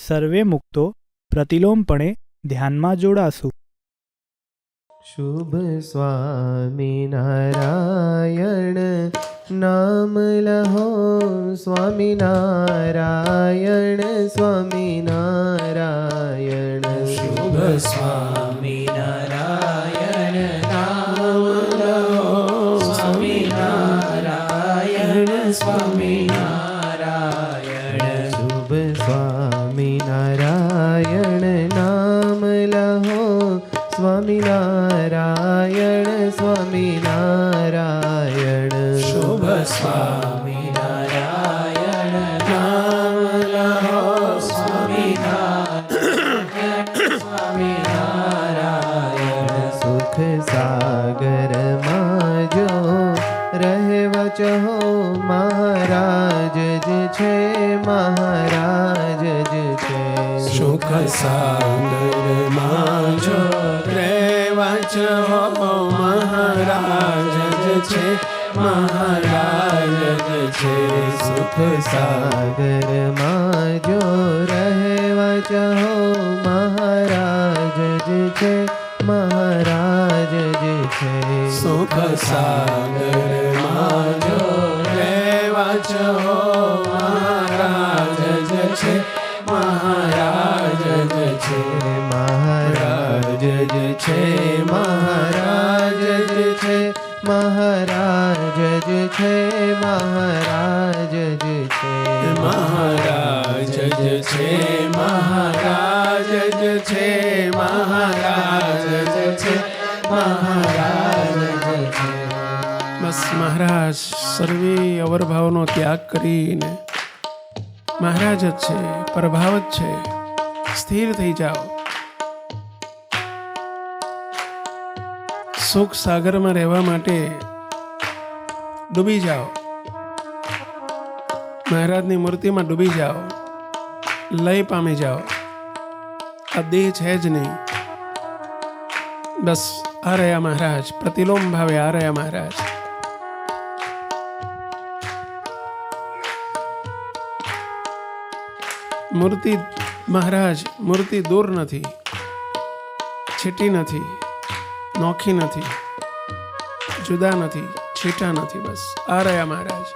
સર્વે મુક્તો પ્રતિલોમપણે ધ્યાનમાં જોડાશું. શુભ સ્વામિનારાયણ નામ લહો, સ્વામિનારાયણ સ્વામિનારાયણ. શુભ સ્વામિનારાયણ નામ લો, સ્વામિનારાયણ સ્વામિનારાયણ. શુભ સ્વામિનારાયણ નામ લહો, સ્વામિનારાયણ સ્વામિનારાયણ. શુભ સ્વામિનારાયણ નામ લો, સ્વામિનારાયણ સ્વામિનારાયણ. સુખ સાગરમાં જો રહેવા ચહો, મહારાજ જ છે, મહારાજ જ છે. સુખ સાગરમાં જો રહેવા છો, મહારાજ જ છે, મહારાજ જ છે. સુખ સાગરમાં જો રહેવા ચહો, મહારાજ જ છે, મહારાજ જ છે. સુખ સાગરમાં જો રહેવા છો, મહારાજ જ છે, મહારાજ જ છે. મહારાજ જ છે, મહારાજ જ છે, મહારાજ જ છે, મહારાજ જ છે. મહારાજ જ છે, મહારાજ જ છે, મહારાજ જ છે, મહારાજ જ છે. બસ મહારાજ સર્વે અવરભાવનો ત્યાગ કરીને મહારાજ જ છે, પ્રભાવ જ છે. સ્થિર થઈ જાઓ. સુખ સાગરમાં રહેવા માટે ડૂબી જાઓ. મહારાજની મૂર્તિમાં ડૂબી જાઓ, લય પામી જાઓ. આ દેહ છે જ નહીં. બસ આ રહ્યા મહારાજ, પ્રતિલોમ ભાવે આ રહ્યા મહારાજ. મૂર્તિ મહારાજ, મૂર્તિ દૂર નથી, છીટી નથી, નોખી નથી, જુદા નથી, છીટા નથી. બસ આ રહ્યા મહારાજ.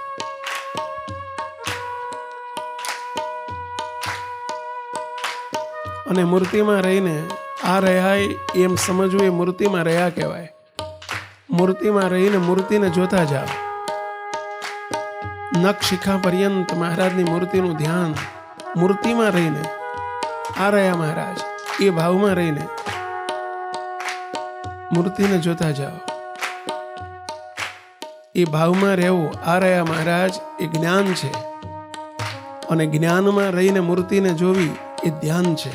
અને મૂર્તિમાં રહીને આ રહ્યા એમ સમજવું એ મૂર્તિમાં રહ્યા કહેવાય. મૂર્તિમાં રહીને મૂર્તિને જોતા જાઓ. નખ શિખા પર્યંત મહારાજની મૂર્તિનું ધ્યાન મૂર્તિમાં રહીને આ રહ્યા મહારાજ, એ ભાવમાં રહીને મૂર્તિને જોતા જાઓ. એ ભાવમાં રહેવું આ રહ્યા મહારાજ એ જ્ઞાન છે. અને જ્ઞાનમાં રહીને મૂર્તિને જોવી એ ધ્યાન છે.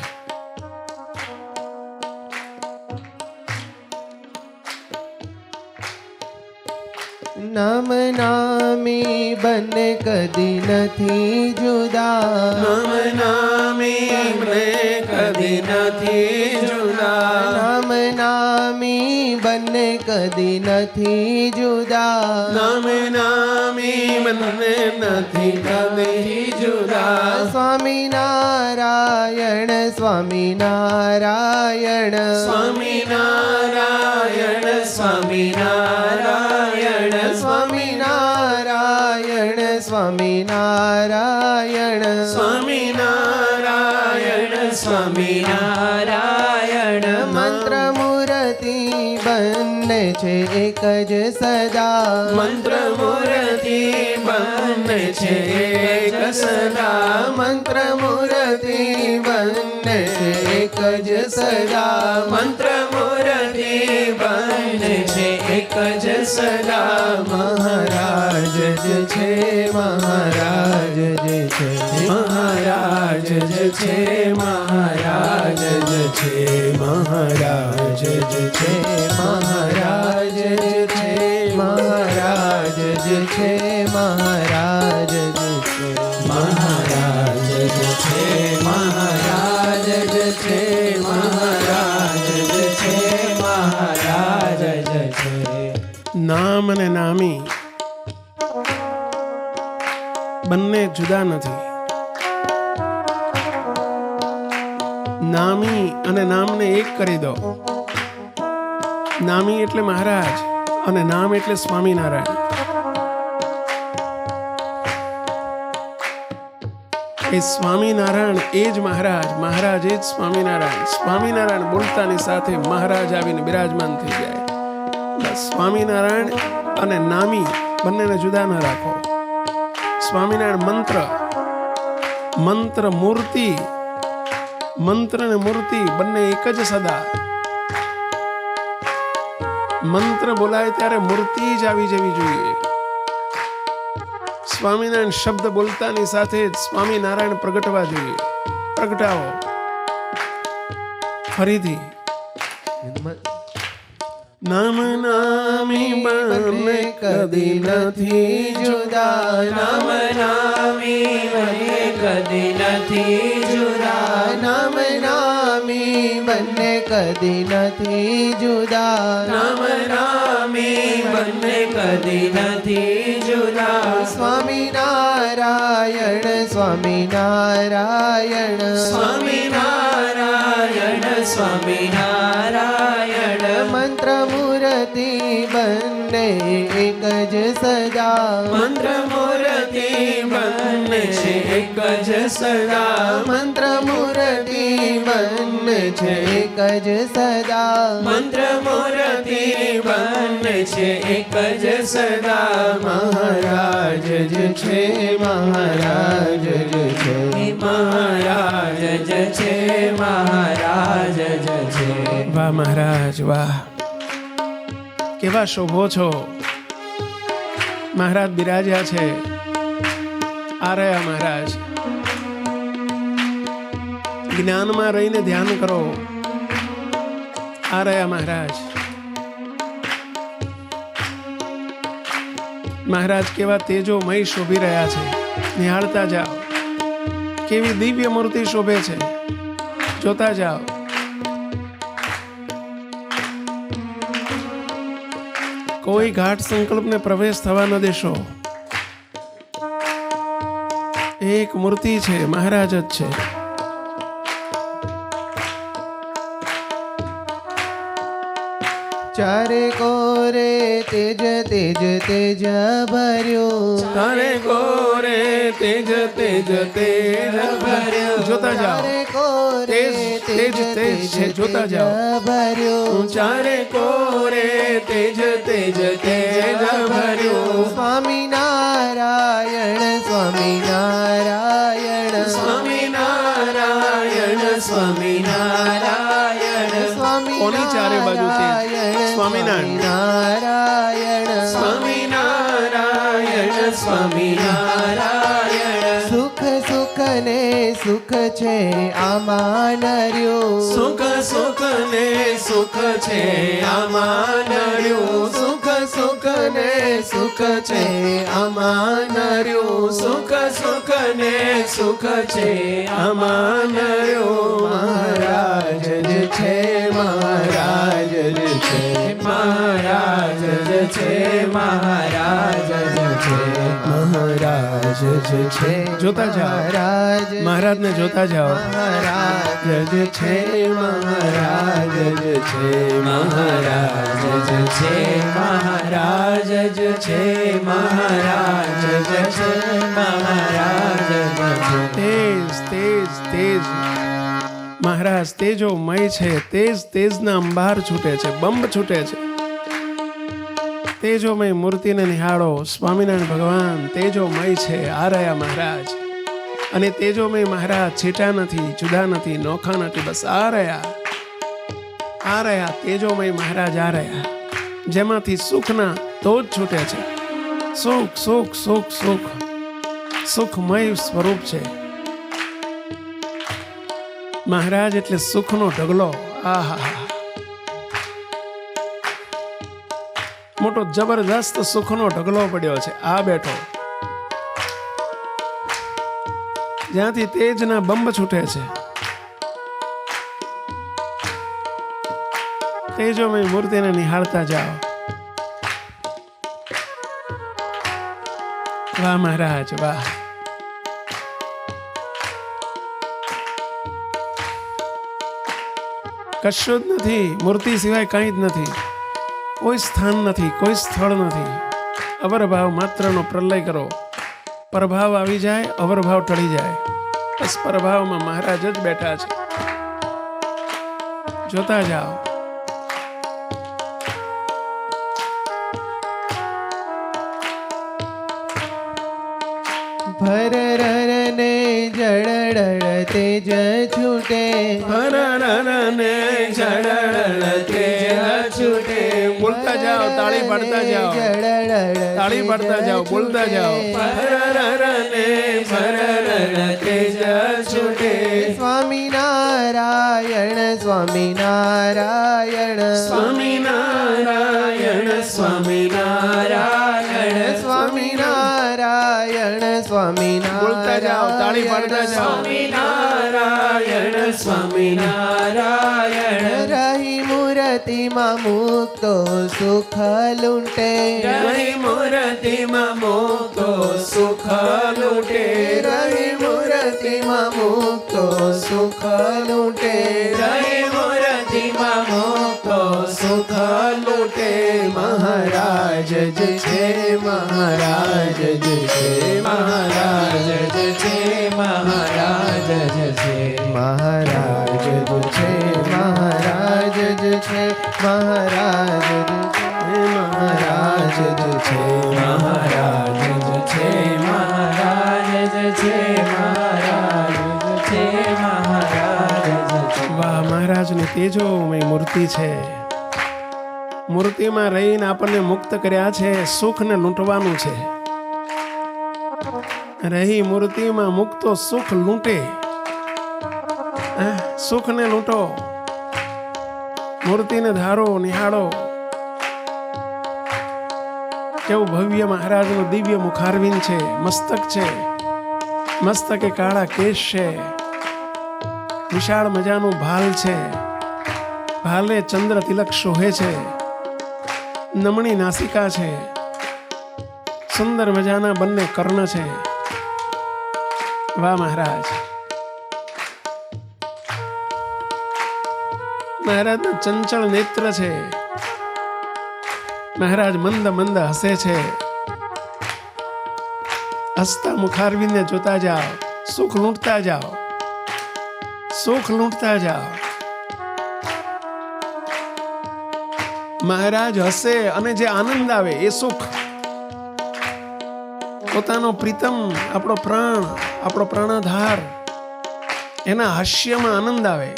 નામ નામી બંને કદી નથી જુદા, નામ નામી બંને કદી નથી જુદા, નામ નામી બંને કદી નથી જુદા, નામ નામી બંને નથી કદી જુદા. સ્વામિનારાયણ સ્વામિનારાયણ, સ્વામિનારાયણ સ્વામિનારાયણ, સ્વામિનારાયણ સ્વામિનારાયણ, સ્વામિનારાયણ સ્વામિનારાયણ. મંત્ર મૂર્તિ બંને છે એક જ સદા, મંત્ર મૂર્તિ બંને છે એક સદા, મંત્ર મૂર્તિ બંને છે એક જ સદા, મંત્ર મૂર્તિ બંને છે એક જ સદા. મહારાજ જ છે, મહારાજ જ છે, મહારાજ જ છે, મહારાજ જ છે, મહારાજ જ છે, મહારાજ જ છે, મહારાજ જ છે, મહારાજ જ છે, મહારાજ જ છે, મહારાજ જ છે, મહારાજ જ છે, મહારાજ જ છે. નામ અને નામી બંને જુદા નથી. નામી અને નામને એક કરી દો. નામી એટલે મહારાજ અને નામ એટલે સ્વામિનારાયણ. એ સ્વામિનારાયણ એ જ મહારાજ, મહારાજ એ જ સ્વામિનારાયણ. સ્વામિનારાયણ બોલતાની સાથે મહારાજ આવીને બિરાજમાન થઈ જાય. બસ સ્વામિનારાયણ અને નામી બંનેને જુદા ન રાખો. સ્વામિનારાયણ મંત્ર, મંત્ર મૂર્તિ, મંત્ર ને મૂર્તિ બંને એક જ સદા. મંત્ર બોલાય ત્યારે મૂર્તિ જ આવી જવી જોઈએ. સ્વામિનારાયણ શબ્દ બોલતાની સાથે જ સ્વામિનારાયણ પ્રગટવા જોઈએ. પ્રગટાવો ફરીથી. નામ નામી બંને કદી નથી જુદા. નામ નામી બંને કદી નથી જુદા. નામ નામી બંને કદી નથી જુદા. નામ નામી બંને કદી નથી જુદા. સ્વામિનારાયણ સ્વામિનારાયણ સ્વામિનારાયણ સ્વામિનારાયણ. મંત્ર મૂર્તિ બંને એક જ સદા. મંત્ર મૂર્તિ બંને છે એક જ સદા. મંત્ર મૂર્તિ બંને છે એક જ સદા. મંત્ર મૂર્તિ બંને છે એક જ સદા. મહારાજ જ છે, મહારાજ જ છે, મહારાજ જ છે, મહારાજ જ છે. વાહ મહારાજ વાહ, કેવા શોભો છો. મહારાજ બિરાજ્યા છે. આ રહ્યા મહારાજ. જ્ઞાનમાં રહીને ધ્યાન કરો. આ રહ્યા મહારાજ. મહારાજ કેવા તેજોમય શોભી રહ્યા છે. નિહાળતા જાઓ. કેવી દિવ્ય મૂર્તિ શોભે છે. જોતા જાઓ. કોઈ ઘાટ સંકલ્પને પ્રવેશ થવા ન દેશો. એક મૂર્તિ છે, મહારાજ જ છે. ચારે કોરે તેજ તેજ તેજ ભર્યું. તારે કોરે તેજ તેજ તેજ ભર્યો. જોતા જાઓ. ચારે કોરે તેજ તેજ છે. જોતા જાઓ. ભર્યું. ચારે કોરે તેજ તેજ તેજ ભર્યો. સ્વામિનારાયણ સ્વામિનારાયણ સ્વામિનારાયણ સ્વામિનારાયણ સ્વામી. કોની ચારે બાજુ તેજ? સ્વામિનારાયણ સ્વામિનારાયણ સ્વામિનારાયણ. સુખ સુખ ને સુખ છે આમાં નર્યું. સુખ સુખ ને સુખ છે આમાં નર્યું. સુખ સુખ ને સુખ છે આમાં નર્યું. સુખ સુખ ને સુખ છે આમાં નર્યું. મહારાજ જ છે, મહારાજ જ છે, મહારાજ જ છે, મહારાજ જ છે, મહારાજ જ છે. જોતા જાઓ. મહારાજને જોતા જાઓ. મહારાજ જ છે, મહારાજ જ છે, મહારાજ જ છે, મહારાજ જ છે, મહારાજ જ છે, મહારાજ જ છે. તેજ તેજ તેજ. મહારાજ તેજોમય છે. તેજ તેજના અંબાર છૂટે છે, બંબ છૂટે છે. તેજોમય મૂર્તિને નિહાળો. સ્વામિનારાયણ ભગવાન તેજોમય છે. આ રહ્યા મહારાજ. અને તેજોમય મહારાજ છેટા નથી, જુદા નથી, નોખા નથી. બસ આ રહ્યા, આ રહ્યા તેજોમય મહારાજ. આ રહ્યા જેમાંથી સુખના ધોધ છૂટે છે. સુખ સુખ સુખ સુખ સુખમય સ્વરૂપ છે મહારાજ. એટલે સુખનો ઢગલો. આહા, મોટો જબરદસ્ત સુખનો ઢગલો પડ્યો છે. આ બેઠો જ્યાંથી તેજના બંબ છૂટે છે. તેજોમય મૂર્તિને નિહાળતા જાઓ. વાહ મહારાજ વાહ. કશું જ નથી. મૂર્તિ સિવાય કંઈ જ નથી. કોઈ સ્થાન નથી, કોઈ સ્થળ નથી. અવરભાવ માત્રનો પ્રલય કરો. પરભાવ આવી જાય, અવરભાવ ટળી જાય. બસ પરભાવમાં મહારાજ જ બેઠા છે. જોતા જાઓ. ભર રરને જળડળ તેજ છૂટે, ભરરને જળળ તેજ છૂટે. બોલતા જાઓ, તાળી પાડતા જાઓ, જળડળ તાળી પાડતા જાઓ, બોલતા જાઓ. ભરરને ભરર તેજ છૂટે. સ્વામિનારાયણ સ્વામિનારાયણ સ્વામિનારાયણ સ્વામિનારાયણ સ્વામિનારાયણ સ્વામિનારાયણ બોલતા જાઓ, તાળી પાડતા જાઓ. સ્વામિનારાયણ સ્વામિનારાયણ રહી મૂર્તિમાં મુક્તો સુખ લૂંટે, રહી મૂર્તિમાં મુક્તો સુખ લૂંટે. રહી મૂર્તિમાં મુક્તો સુખ લૂંટે, રહી મૂર્તિમાં મુક્તો સુખ લૂંટે. મહારાજ જ છે, મહારાજ જ છે, મહારાજ જ છે, મહારાજ જ છે. મહારાજ જ છે, મહારાજ જ છે, મહારાજ જ છે, મહારાજ જ છે, મહારાજ જ છે, મહારાજ જ છે, મહારાજ જ છે, મહારાજ જ છે. વાહ, મહારાજની તેજોમય મૂર્તિ છે. મૂર્તિમાં રહીને આપણને મુક્ત કર્યા છે. સુખને લૂંટવાનું છે. રહી મૂર્તિમાં મુક્તો સુખ લૂંટે. સુખને લૂંટો. મૂર્તિને ધારો, નિહાળો. કેવું ભવ્ય મહારાજનું દિવ્ય મુખારવિંદ છે, મસ્તક છે. મસ્તકે કાળા કેશ છે. વિશાળ મજાનું ભાલ છે. ભાલે ચંદ્ર તિલક શોભે છે. નમણી નાસિકા છે. સુંદર મજાના બંને કર્ણ છે. વાહ મહારાજ. મહારાજના ચંચળ નેત્ર છે. મહારાજ મંદ મંદ હસે છે. હસતા મુખારવિંદને જોતા જાઓ. સુખ લૂંટતા જાઓ, સુખ લૂંટતા જાઓ. મહારાજ હસે અને જે આનંદ આવે એ સુખ. પોતાનો પ્રીતમ, આપણો પ્રાણ, આપણો પ્રાણાધાર, એના હાસ્યમાં આનંદ આવે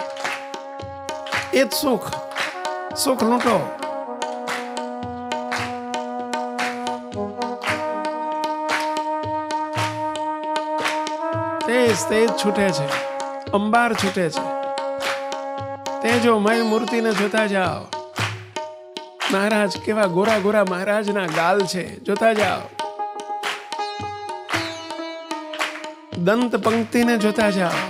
એ જ સુખ. સુખ લૂંટો. તેજ તેજ છૂટે છે, અંબાર છૂટે છે. તેજો મય મૂર્તિને જોતા જાઓ. મહારાજ કેવા ગોરા ગોરા મહારાજના ગાલ છે, જોતા જાઓ. દંત પંક્તિને જોતા જાઓ.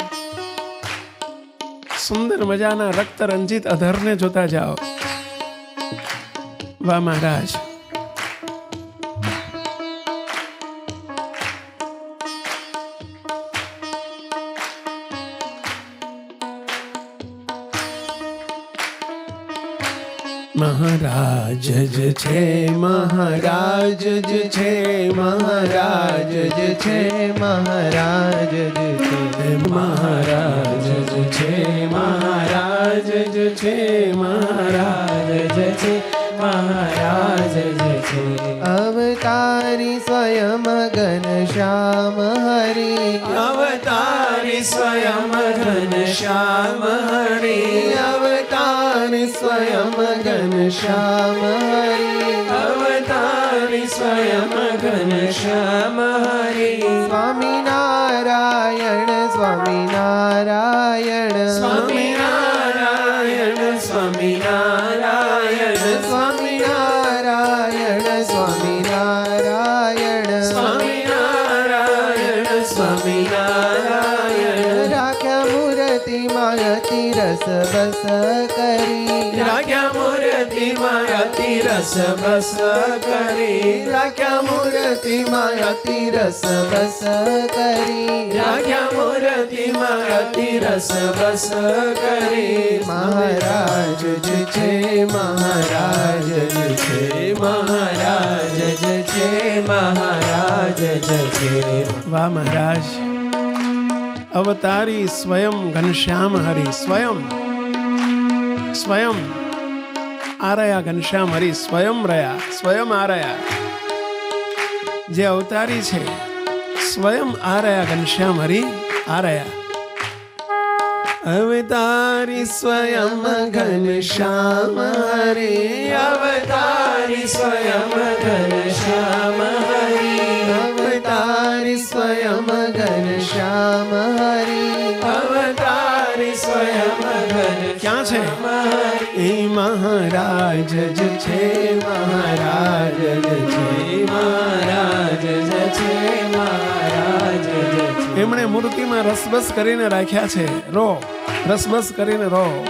સુંદર મજાના રક્ત રંજિત અધરને જોતા જાઓ. વાહ મહારાજ. મહારાજ જ છે, મહારાજ જ છે, મહારાજ જ છે, મહારાજ જ છે, મહારાજ જ છે, મહારાજ જ છે, મહારાજ જ છે, મહારાજ જ છે. અવતારી સ્વયં ઘન શ્યામ હરી, અવતારી સ્વયં ઘન શ્યામ હરી, અવતારી સ્વયં ઘન શ્યામ હરી, અવતારી સ્વયં ઘન શ્યામ હરી. સ્વામિનારાયણ સ્વામિનારાયણ સ્વામિનારાયણ સ્વામિનારાયણ સ્વામિનારાયણ સ્વામિનારાયણ સ્વામિનારાયણ સ્વામિનારાયણ. રાખ્યા મૂર્તિમાં અતિ રસ બસ કરી, રાખ્યા મૂર્તિમાં અતિ રસ બસ કરી રાખ્યા મૂર્તિમાં અતિ રસ બસ કરી રાખ્યા મૂર્તિમાં અતિ રસ બસ કરી મહારાજ જ છે મહારાજ જ છે મહારાજ જ છે મહારાજ જ છે વાહ મહારાજ અવતારી સ્વયં ઘનશ્યામ હરિ સ્વયં સ્વયં આ રહ્યા ઘનશ્યામ હરિ સ્વયં રહ્યા સ્વયં આ રહ્યા જે અવતારી છે સ્વયં આ રહ્યા ઘનશ્યામ હરિ આ રહ્યા અવતારી સ્વયં ઘનશ્યામ હરિ અવતારી સ્વયં ઘનશ્યામ હરિ અવતારી સ્વયં ઘનશ્યામ હરિ અવતારી સ્વયં ઘન ક્યાં છે એ મહારાજ જ છે મહારાજ જ છે મહારાજ જ છે મહારાજ જ છે એમણે મૂર્તિમાં રસબસ કરીને રાખ્યા છે રો રસબસ કરીને રો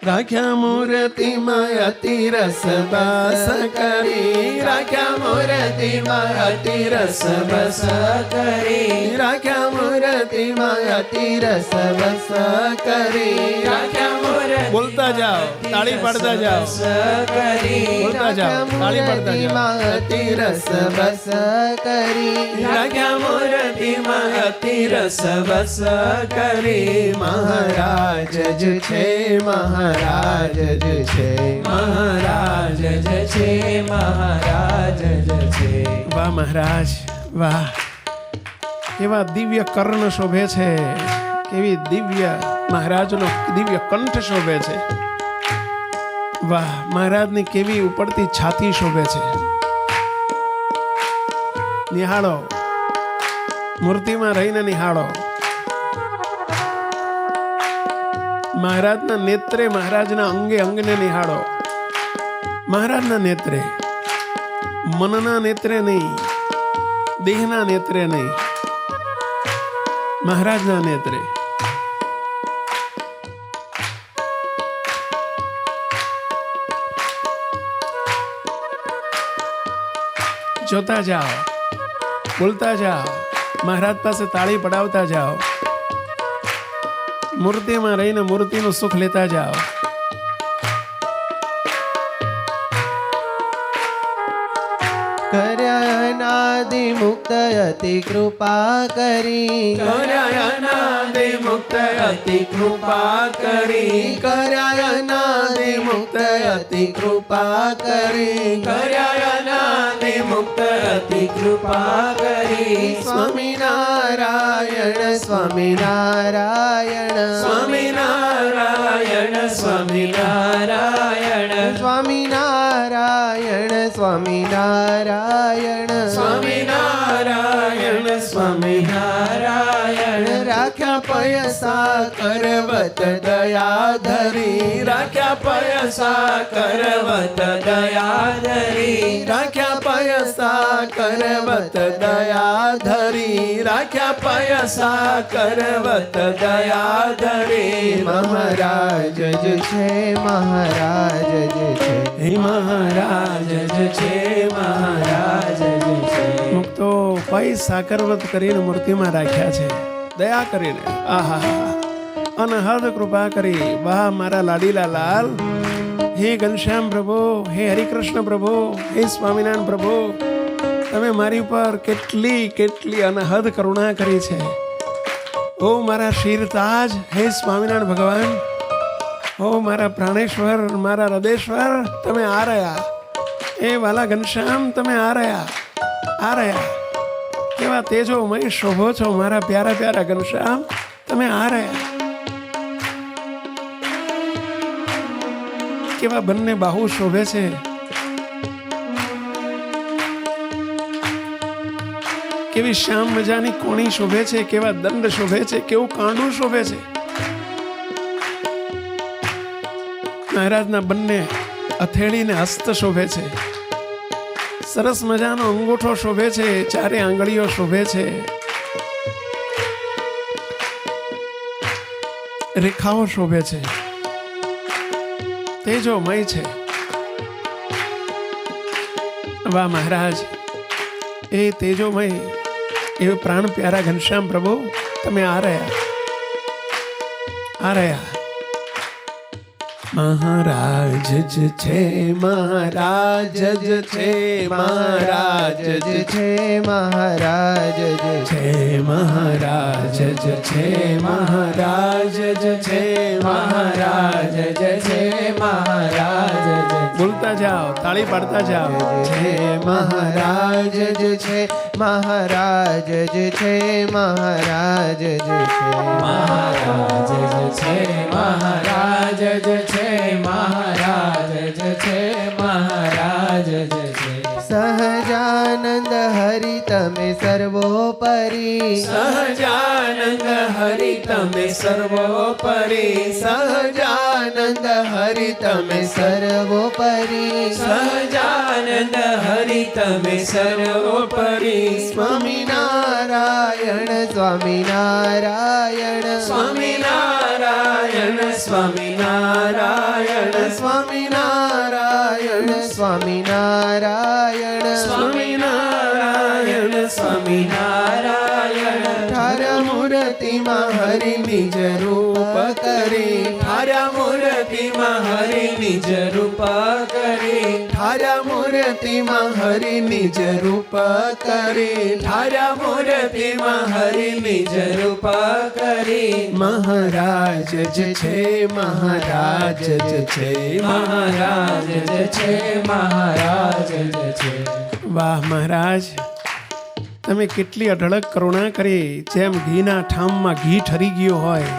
રાખ્યા મૂર્તિમાં અતિ રસ બસ કરી રાખ્યા મૂર્તિમાં અતિ રસ બસ કરી રાખ્યા મૂર્તિમાં અતિ રસ બસ કરી રાખ્યા મૂર્તિ બોલતા જાઓ તાળી પાડતા જાઓ બોલતા જાઓ તાળી પાડતા જાઓ અતિ રસ બસ કરી રાખ્યા મૂર્તિમાં અતિ રસ બસ કરી મહારાજ જ છે મહારાજ જ છે મહારાજ જ છે મહારાજ જ છે વાહ મહારાજ વાહ કેવા દિવ્ય કર્ણ શોભે છે કેવી દિવ્ય મહારાજનો દિવ્ય કંઠ શોભે છે વાહ મહારાજની કેવી ઉપડતી છાતી શોભે છે નિહાળો મૂર્તિમાં રહીને નિહાળો મહારાજના નેત્રે મહારાજના અંગે અંગને નિહાળો મહારાજના નેત્રે મનના નેત્રે નહીં દેહના નેત્રે નહીં મહારાજના નેત્રે જોતા જાઓ બોલતા જાઓ મહારાજ પાસે તાળી પડાવતા જાઓ મૂર્તિમાં રહીને મૂર્તિનું સુખ લેતા જાઓ કર્યા અનાદિ મુક્ત અતિ કૃપા કરી કર્યા અનાદિ મુક્ત અતિ કૃપા કરી કર્યા અનાદિ મુક્ત અતિ કૃપા કરી કર્યા અનાદિ મુક્ત અતિ કૃપા કરી સ્વામિનારાયણ સ્વામિનારાયણ સ્વામિનારાયણ સ્વામિનારાયણ સ્વામિનારાયણ સ્વામિનારાયણ સ્વામિનારાયણ સ્વામિનારાયણ રાખ્યા પયસા કરવત દયાધરી રાખ્યા પયસા કરવત દયાધરી રાખ્યા પયસા કરવત દયાધરી રાખ્યા પયસા કરવત દયાધરી મહારાજ જ છે મહારાજ જ છે હે મહારાજ જ છે મહારાજ જ છે મુક્તો પૈસા કરવત કરીને મૂર્તિમાં રાખ્યા છે દયા કરીને આહા અનહદ કૃપા કરી વાહ મારા લાડીલા લાલ હે ઘનશ્યામ પ્રભુ હે હરિકૃષ્ણ પ્રભુ હે સ્વામિનારાયણ પ્રભુ તમે મારી પર કેટલી કેટલી અનહદ કરુણા કરી છે ઓ મારા શિરતાજ હે સ્વામિનારાયણ ભગવાન ઓ મારા પ્રાણેશ્વર મારા હૃદેશ્વર તમે આ રહ્યા એ વાલા ઘનશ્યામ તમે આ રહ્યા કેવા તેજોમય શોભો છો મારા પ્યારા પ્યારા ઘનશ્યામ તમે આ રહ્યા કેવા બંને બાહુ શોભે છે કેવી શ્યામ મજાની કોણી શોભે છે કેવા દંડ શોભે છે કેવું કાંડું શોભે છે મહારાજના બંને અથેળીને હસ્ત શોભે છે સરસ મજાનો અંગૂઠો શોભે છે ચારે આંગળીઓ શોભે છે રેખાઓ શોભે છે તેજોમય છે વાહ મહારાજ, એ તેજોમય એ પ્રાણ પ્યારા ઘનશ્યામ પ્રભુ તમે આ રહ્યા મહારાજ જ છે, મહારાજ જ છે, મહારાજ જ છે, મહારાજ જ છે, મહારાજ જ છે, મહારાજ જ છે, મહારાજ જ છે, મહારાજ જ બોલતા જાઓ, તાળી પાડતા જાઓ. છે, મહારાજ જ છે, મહારાજ જ છે, મહારાજ જ છે, મહારાજ જ છે, મહારાજ જ છે, મહારાજ જ છે, મહારાજ જ છે. સહજાનંદ હરિ તમે સર્વોપરી, સહજાનંદ હરિ તમે સર્વોપરી, સહજાનંદ હરિ તમે સર્વોપરી, સહજાનંદ હરિ તમે સર્વોપરી. સ્વામિનારાયણ સ્વામિનારાયણ સ્વામિનારાયણ સ્વામિનારાયણ સ્વામિનારાયણ સ્વામિનારાયણ સ્વામિનારાયણ સ્વામિનારાયણ. ઠાર્યા મૂર્તિમાં હરિ નિજ રૂપ કરી, ઠાર્યા મૂર્તિમાં હરિ નિજ રૂપ કરી, ઠાર્યા મૂર્તિમાં હરિ નિજ રૂપ કરી, ઠાર્યા મૂર્તિમાં હરિ નિજ રૂપ કરી. મહારાજ જ છે, મહારાજ જ છે, મહારાજ જ છે, મહારાજ જ છે. વાહ મહારાજ, તમે કેટલી અઢળક કરુણા કરી. જેમ ઘીના ઠામમાં ઘી ઠરી ગયું હોય,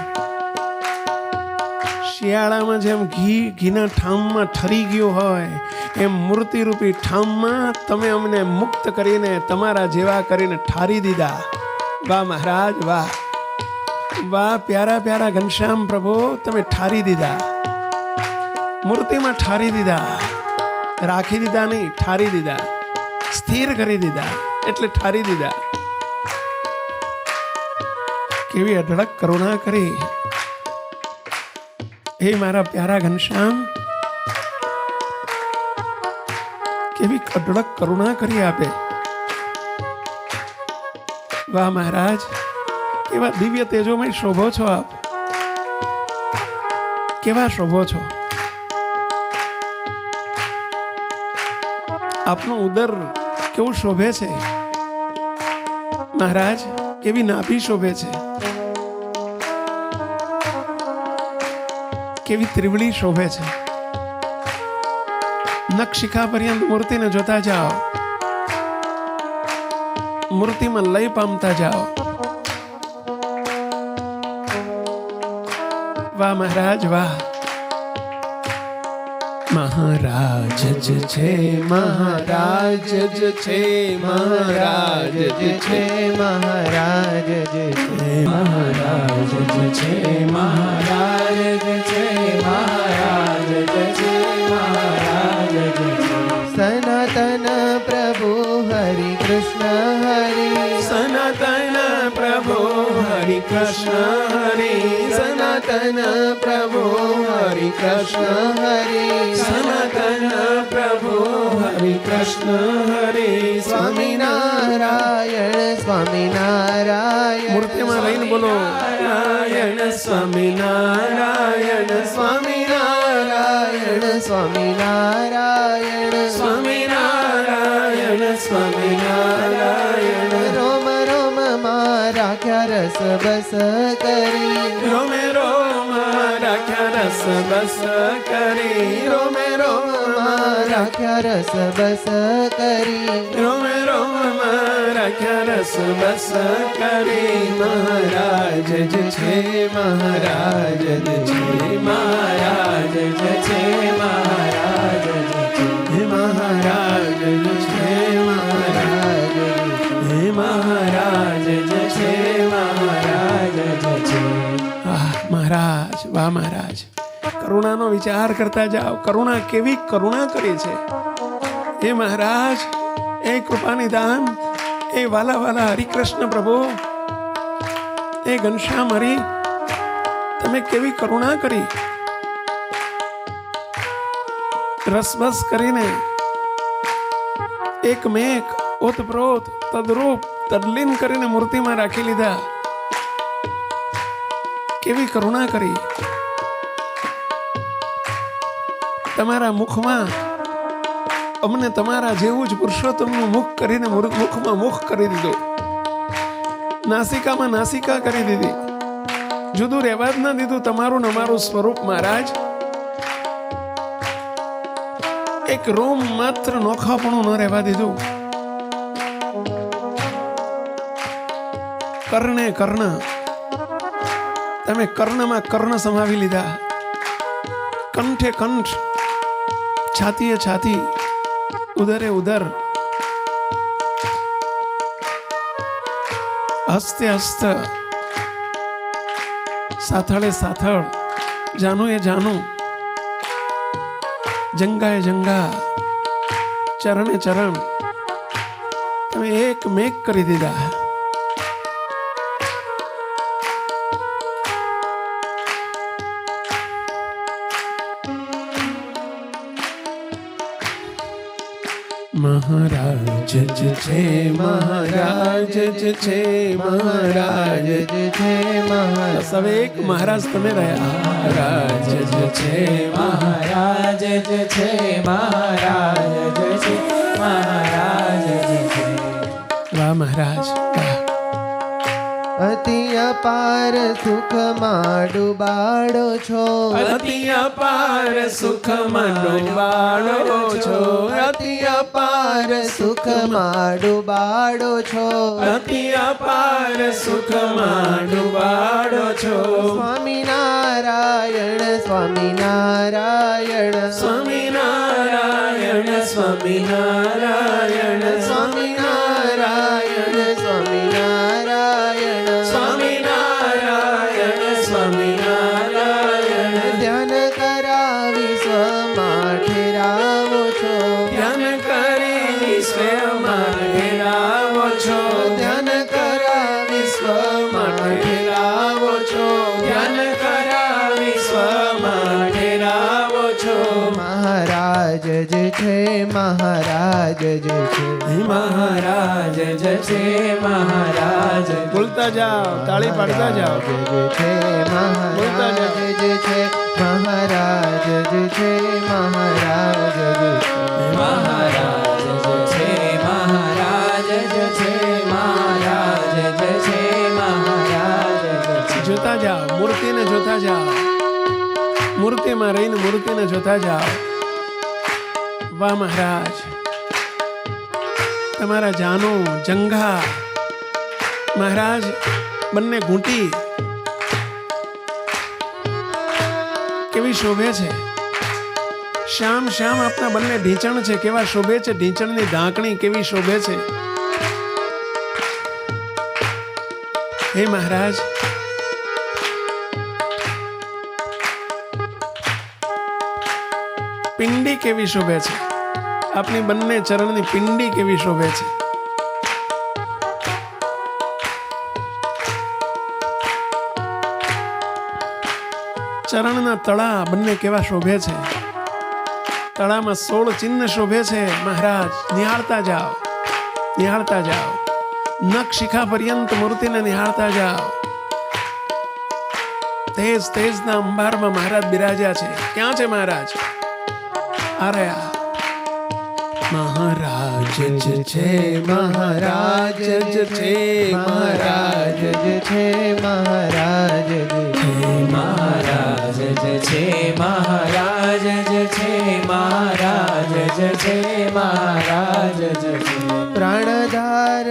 શિયાળામાં જેમ ઘીના ઠામમાં ઠરી ગયું હોય, એમ મૂર્તિરૂપી ઠામમાં તમે અમને મુક્ત કરીને તમારા જેવા કરીને ઠારી દીધા. વાહ મહારાજ વાહ, વાહ પ્યારા પ્યારા ઘનશ્યામ પ્રભુ તમે ઠારી દીધા, મૂર્તિમાં ઠારી દીધા, રાખી દીધા નહીં, ઠારી દીધા, સ્થિર કરી દીધા, એટલે ઠારી દીધા. કેવી અઢળક કરુણા કરી હે મારા પ્યારા ઘનશ્યામ, કેવી અઢળક કરુણા કરી આપે. વાહ મહારાજ, કેવા દિવ્ય તેજોમય શોભો છો આપ, કેવા શોભો છો. આપનું ઉદર કેવું શોભે છે મહારાજ, કેવી નાભી શોભે છે, કેવી ત્રિવળી શોભે છે. નખશિખા પર્યંત મૂર્તિને જોતા જાઓ, મૂર્તિમાં લય પામતા જાઓ. વાહ મહારાજ વાહ. મહારાજ જ છે, મહારાજ જ છે, મહારાજ જ છે, મહારાજ જ છે, મહારાજ જ છે, મહારાજ જ છે, મહારાજ જ છે, મહારાજ જ છે. સનાતન પ્રભુ હરિ કૃષ્ણ હરિ, સનાતન પ્રભુ હરિ કૃષ્ણ હરિ, સનાતન પ્રભુ હરિ કૃષ્ણ હરિ, સનાતન પ્રભુ હરિ કૃષ્ણ હરિ. સ્વામિનારાયણ સ્વામિનારાયણ મૂર્તિમાં રહીને બોલો, નારાયણ સ્વામિનારાયણ સ્વામિનારાયણ સ્વામિનારાયણ સ્વામિનારાયણ સ્વામિનારાયણ. રોમ રોમ માં રાખ્યા રસ બસ કરી, રોમે રોમ રાખ્યા રસ બસ કરી, રોમે રોમ રાખ્યા રસ બસ કરી, રોમે રોમ રાખ્યા રસ બસ કરી. મહારાજ જ છે, મહારાજ જ છે, મહારાજ જ છે, મહારાજ જ છે, મહારાજ જ છે, મહારાજ હે મહારાજ જ છે, મહારાજ જ છે. વાહ મહારાજ વાહ મહારાજ, કરુણાનો વિચાર કરતા જાઓ. કરુણા કેવી કરુણા કરી છે હે મહારાજ. એ કૃપાનિધાન, એ વાલા વાલા હરિકૃષ્ણ પ્રભુ, એ ઘનશ્યામ હરિ, તમે કેવી કરુણા કરી. રસબસ કરીને એક મેક ઓતપ્રોત તદરૂપ તદલીન કરીને મૂર્તિમાં રાખી લીધા. કેવી કરુણા કરી. તમારા મુખમાં અમને તમારા જેવું જ પુરુષોત્તમનું મુખ કરીને મુખમાં મુખ કરી દીધું. નાસિકામાં નાસિકા કરી દીધી. જુદું રહેવા જ ના દીધું તમારું ને અમારું સ્વરૂપ. મહારાજ એક રોમ માત્ર નોખાપણું ન રહેવા દીધું. કર્ણે કર્ણ, તમે કર્ણમાં કર્ણ સમાવી લીધા. કંઠે કંઠ, છાતીએ છાતી, ઉદરે ઉદર, હસ્તે હસ્ત, સાથળે સાથળ, જાનું એ જાનું, જંગા એ જંગા, ચરણે ચરણ, તમે એક મેક કરી દીધા. મહારાજ જ છે, મહારાજ જ છે, મહારાજ જ છે, મહારાજ. હવે એક મહારાજ તમે રહ્યા. મહારાજ જ છે, મહારાજ જ છે, મહારાજ જ છે, મહારાજ જ છે. વાહ મહારાજ વાહ. અતિ અપાર સુખમાં ડુબાડો છો, અતિ અપાર સુખમાં ડૂબાડો છો, અતિ અપાર સુખમાં ડુબાડો છો, અતિ અપાર સુખમાં ડૂબાડો છો. સ્વામિનારાયણ સ્વામિનારાયણ સ્વામિનારાયણ સ્વામિનારાયણ સ્વામિનારાયણ સ્વામિનારાયણ સ્વામિનારાયણ સ્વામિનારાયણ. ધ્યાન કરાવી સ્વમાં ઠેરાવો છો, ધ્યાન કરી સ્વયંમાં ઠેરાવો છો, ધ્યાન કરાવી સ્વમાં ઠેરાવો છો, ધ્યાન કરાવી સ્વમાં ઠેરાવો છો. મહારાજ જ છે, મહારાજ જ છે, મહારાજ જ છે, મહારાજ જ બોલતા જાઓ, તાળી પાડતા જાઓ. જ છે, મહારાજ જ છે, મહારાજ જ છે, મહારાજ જ છે. મહારાજ જ છે, મહારાજ જ છે, મહારાજ જ છે, મહારાજ જ છે. જોતા જાઓ, મૂર્તિને જોતા જાઓ, મૂર્તિમાં રહીને મૂર્તિને જોતા જાઓ. વાહ મહારાજ, તમારા જાનો જંઘા મહારાજ બંને ઘૂંટી કેવી શોભે છે. શ્યામ શ્યામ આપના બંને ઢીંચણ છે, કેવા શોભે છે. ઢીંચણની ઢાંકણી કેવી શોભે છે. હે મહારાજ, પિંડી કેવી શોભે છે. આપની બંને ચરણની પિંડી કેવી શોભે છે. ચરણના તળા બંને કેવા શોભે છે. તળામાં 16 ચિહ્ન શોભે છે. મહારાજ નિહાળતા જાઓ, નિહાળતા જાઓ. નખ શિખા પર્યંત મૂર્તિને નિહાળતા જાઓ. તેજ તેજના અંબારમાં મહારાજ બિરાજ્યા છે. ક્યાં છે મહારાજ? આ રહ્યા. મહારાજ જ છે, મહારાજ જ છે, મહારાજ જ છે, મહારાજ જ છે, મહારાજ જ છે, મહારાજ જ છે, મહારાજ જ છે, મહારાજ જ છે. પ્રાણધાર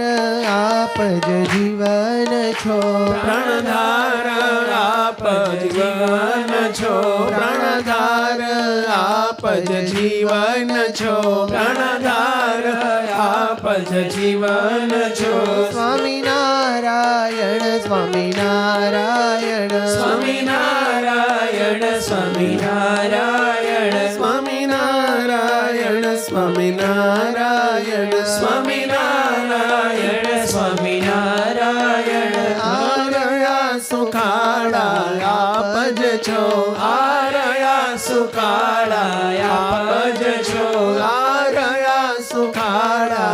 આપ જ જીવન છો, પ્રાણધાર આપ જીવન છો, પ્રાણધાર આપ જ જીવન છો, પ્રાણધાર આપ જ જીવન છો. સ્વામિનારાયણ સ્વામિનારાયણ સ્વામિનારાયણ સ્વામિનારાયણ સ્વામિનારાયણ સ્વામિનારાયણ સ્વામિનારાયણ સ્વામિનારાયણ. આરયા સુખાળા આપ જ છો, આરયા સુખાળા આપ જ છો, આરયા સુખાળા